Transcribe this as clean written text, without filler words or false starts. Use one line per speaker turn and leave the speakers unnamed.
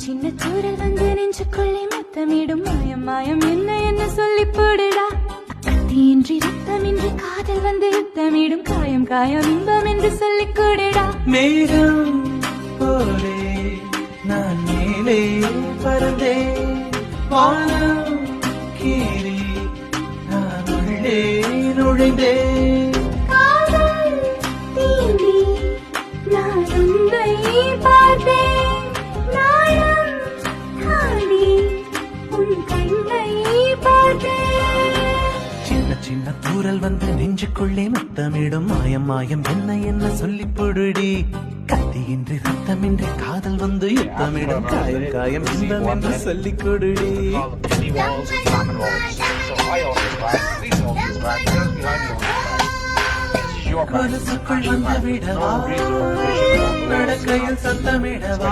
சின்ன தூரல் வந்து நெஞ்சுக்குள்ளே முத்தமிடும் மாயம் மாயம் என்ன சொல்லி போடுடா கத்தியின்றி ரத்தமின்றி காதல் வந்து யுத்தமிடும் காயம் காயம் இன்பம் என்று சொல்லிக் கொடுடா
மேகம் போலே நான் மேலே பறந்தே வானம் கீறி நான் உள்ளே நுழைந்தே
காதல் தீண்டி நான் உன்னை பார்த்தேன் நாளம் தாண்டி உன் கண்ணை பார்த்தேன்
சின்ன சின்ன தூரல் வந்து நெஞ்சுக்குள்ளே முத்தமிடும் மாயம் மாயம் என்ன சொல்லி பொடுடி கத்தியின்றி ரத்தமின்றி காதல் வந்து யுத்தமிடும் காயம் காயம் இன்பம் என்று சொல்லிக் கொடுடி கொலுசுக்குள் வந்து விடவா நடக்கையில் சத்தமிடவா